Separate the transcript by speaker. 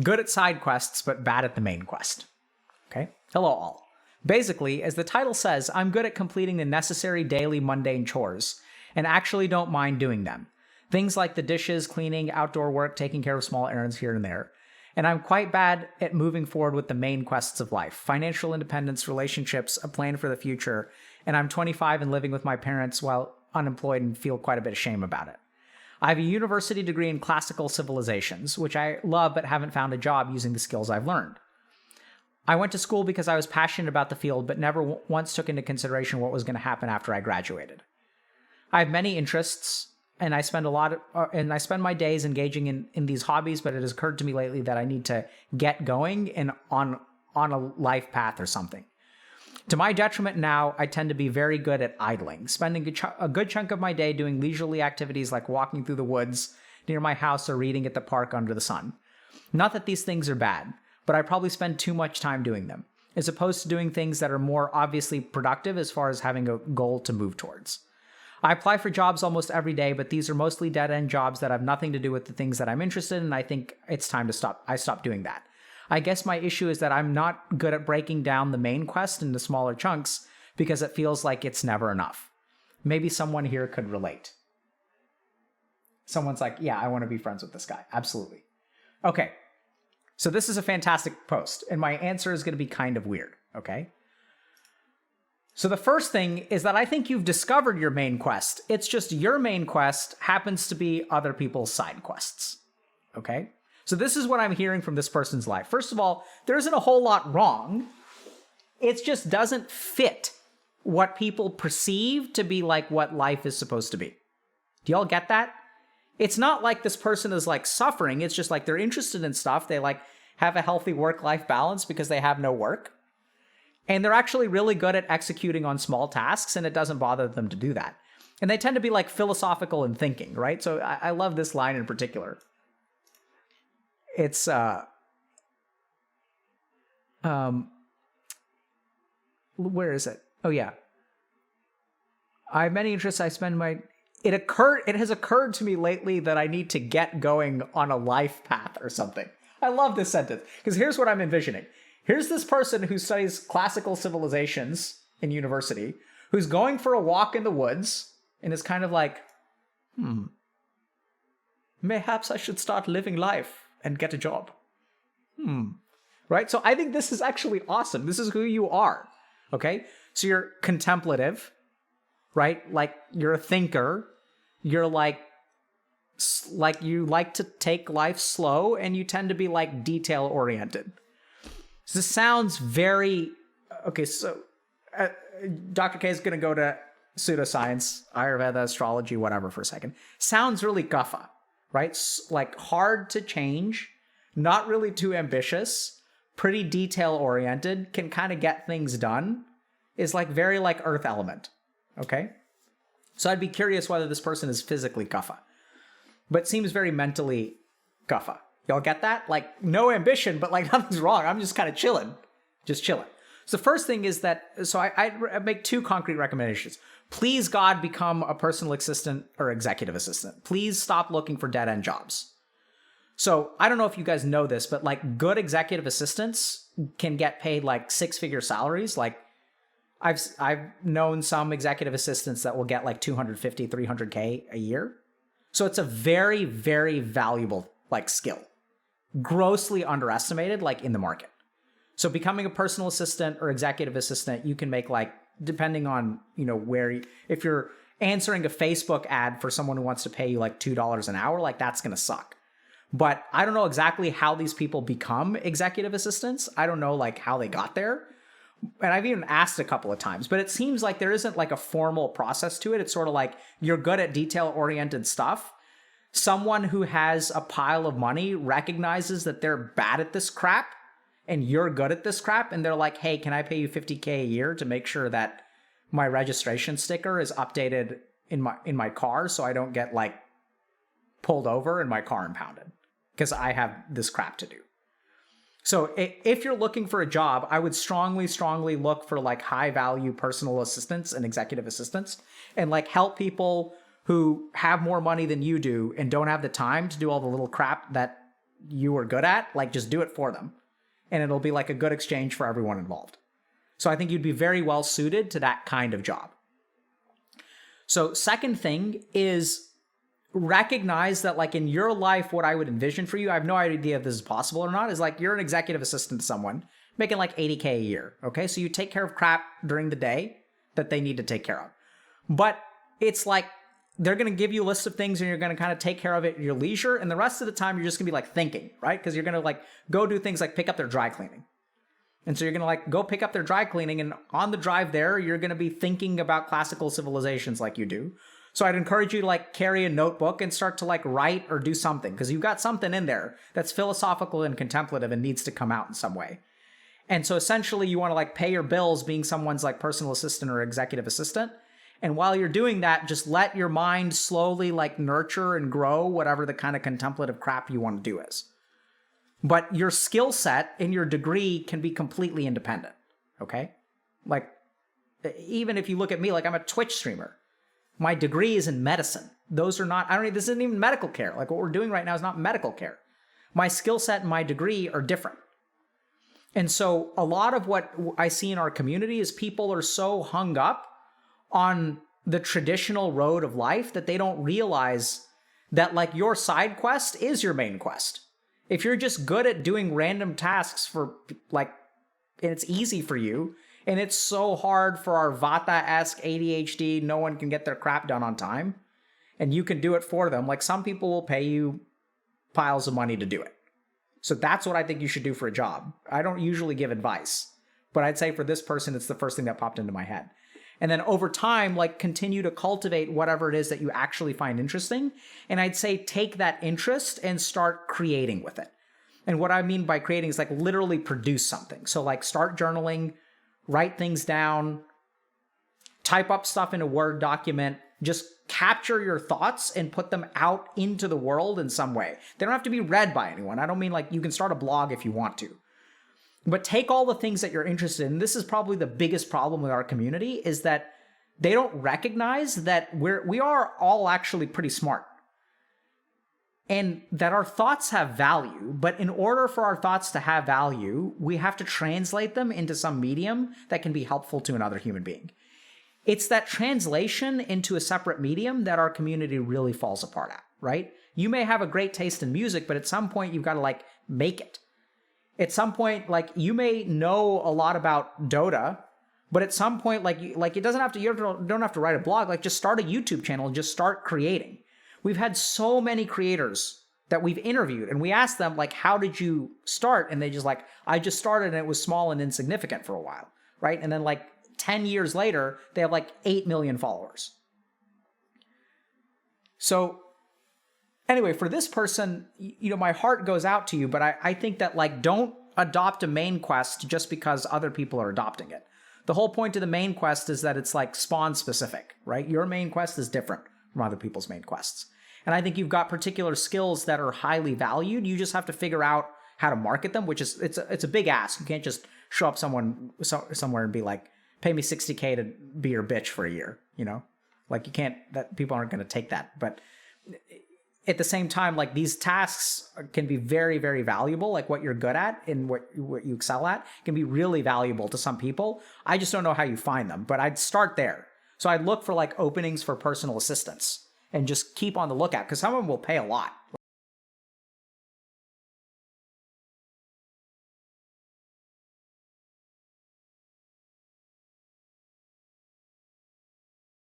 Speaker 1: Good at side quests, but bad at the main quest. Okay? Hello all. Basically, as the title says, I'm good at completing the necessary daily mundane chores, and actually don't mind doing them. Things like the dishes, cleaning, outdoor work, taking care of small errands here and there. And I'm quite bad at moving forward with the main quests of life. Financial independence, relationships, a plan for the future, and I'm 25 and living with my parents while unemployed and feel quite a bit of shame about it. I have a university degree in classical civilizations, which I love but haven't found a job using the skills I've learned. I went to school because I was passionate about the field, but never once took into consideration what was going to happen after I graduated. I have many interests, and I spend my days engaging in these hobbies, but it has occurred to me lately that I need to get going and on a life path or something. To my detriment now, I tend to be very good at idling, spending a good chunk of my day doing leisurely activities like walking through the woods near my house or reading at the park under the sun. Not that these things are bad, but I probably spend too much time doing them, as opposed to doing things that are more obviously productive as far as having a goal to move towards. I apply for jobs almost every day, but these are mostly dead-end jobs that have nothing to do with the things that I'm interested in, and I think it's time to stop. I stop doing that. I guess my issue is that I'm not good at breaking down the main quest into smaller chunks because it feels like it's never enough. Maybe someone here could relate. Someone's like, yeah, I want to be friends with this guy. Absolutely. Okay. So this is a fantastic post, and my answer is going to be kind of weird, okay? So the first thing is that I think you've discovered your main quest. It's just your main quest happens to be other people's side quests, okay? So this is what I'm hearing from this person's life. First of all, there isn't a whole lot wrong. It just doesn't fit what people perceive to be like what life is supposed to be. Do y'all get that? It's not like this person is like suffering. It's just like they're interested in stuff. They like have a healthy work-life balance because they have no work. And they're actually really good at executing on small tasks, and it doesn't bother them to do that. And they tend to be like philosophical in thinking, right? So I love this line in particular. It's, where is it? Oh yeah. I have many interests. I spend my, it has occurred to me lately that I need to get going on a life path or something. I love this sentence because here's what I'm envisioning. Here's this person who studies classical civilizations in university, who's going for a walk in the woods and is kind of like, mayhaps I should start living life and get a job. Right? So I think this is actually awesome. This is who you are. Okay? So you're contemplative, right? Like you're a thinker. You're like you like to take life slow, and you tend to be like detail oriented. So this sounds very, okay, so Dr. K is going to go to pseudoscience, Ayurveda, astrology, whatever for a second. Sounds really guffa, right? Like hard to change, not really too ambitious, pretty detail oriented, can kind of get things done, is like very like earth element, okay? So I'd be curious whether this person is physically guffa, but seems very mentally guffa. Y'all get that? Like no ambition, but like nothing's wrong. I'm just kind of chilling, just chilling. So the first thing is that, so I make two concrete recommendations. Please, God, become a personal assistant or executive assistant. Please stop looking for dead-end jobs. So I don't know if you guys know this, but like good executive assistants can get paid like six-figure salaries. Like I've known some executive assistants that will get like 250, 300K a year. So it's a very, very valuable like skill. Grossly underestimated like in the market. So becoming a personal assistant or executive assistant, you can make like, depending on, you know, if you're answering a Facebook ad for someone who wants to pay you like $2 an hour, like that's going to suck. But I don't know exactly how these people become executive assistants. I don't know like how they got there. And I've even asked a couple of times, but it seems like there isn't like a formal process to it. It's sort of like you're good at detail-oriented stuff. Someone who has a pile of money recognizes that they're bad at this crap and you're good at this crap. And they're like, hey, can I pay you $50K a year to make sure that my registration sticker is updated in my car so I don't get like pulled over and my car impounded because I have this crap to do. So if you're looking for a job, I would strongly, strongly look for like high value personal assistants and executive assistants and like help people who have more money than you do and don't have the time to do all the little crap that you are good at, like just do it for them. And it'll be like a good exchange for everyone involved. So I think you'd be very well suited to that kind of job. So second thing is recognize that like in your life, what I would envision for you, I have no idea if this is possible or not, is like you're an executive assistant to someone making like $80K a year. Okay. So you take care of crap during the day that they need to take care of. But it's like they're going to give you a list of things and you're going to kind of take care of it at your leisure. And the rest of the time, you're just going to be like thinking, right? Because you're going to like go do things like pick up their dry cleaning. And so you're going to like go pick up their dry cleaning. And on the drive there, you're going to be thinking about classical civilizations like you do. So I'd encourage you to like carry a notebook and start to like write or do something because you've got something in there that's philosophical and contemplative and needs to come out in some way. And so essentially you want to like pay your bills being someone's like personal assistant or executive assistant. And while you're doing that, just let your mind slowly like nurture and grow whatever the kind of contemplative crap you want to do is. But your skill set and your degree can be completely independent, okay? Like, even if you look at me, like I'm a Twitch streamer. My degree is in medicine. Those are not, this isn't even medical care. Like what we're doing right now is not medical care. My skill set and my degree are different. And so a lot of what I see in our community is people are so hung up on the traditional road of life that they don't realize that like your side quest is your main quest. If you're just good at doing random tasks for like, and it's easy for you, and it's so hard for our Vata-esque ADHD, no one can get their crap done on time, and you can do it for them. Like some people will pay you piles of money to do it. So that's what I think you should do for a job. I don't usually give advice, but I'd say for this person, it's the first thing that popped into my head. And then over time, like continue to cultivate whatever it is that you actually find interesting. And I'd say take that interest and start creating with it. And what I mean by creating is like literally produce something. So like start journaling, write things down, type up stuff in a Word document, just capture your thoughts and put them out into the world in some way. They don't have to be read by anyone. I don't mean like you can start a blog if you want to. But take all the things that you're interested in. This is probably the biggest problem with our community is that they don't recognize that we are all actually pretty smart. And that our thoughts have value. But in order for our thoughts to have value, we have to translate them into some medium that can be helpful to another human being. It's that translation into a separate medium that our community really falls apart at, right? You may have a great taste in music, but at some point you've got to like make it. At some point, like you may know a lot about Dota, but at some point, like it doesn't have to. You don't have to write a blog. Like just start a YouTube channel and just start creating. We've had so many creators that we've interviewed, and we asked them like, "How did you start?" And they just like, "I just started, and it was small and insignificant for a while, right?" And then like 10 years later, they have like 8 million followers. So anyway, for this person, you know, my heart goes out to you, but I think that like, don't adopt a main quest just because other people are adopting it. The whole point of the main quest is that it's like spawn specific, right? Your main quest is different from other people's main quests. And I think you've got particular skills that are highly valued. You just have to figure out how to market them, which is, it's a big ask. You can't just show up somewhere and be like, pay me $60K to be your bitch for a year, you know? Like you can't, that people aren't going to take that. But at the same time, like these tasks can be very, very valuable. Like what you're good at and what you excel at can be really valuable to some people. I just don't know how you find them, but I'd start there. So I'd look for like openings for personal assistants and just keep on the lookout because some of them will pay a lot.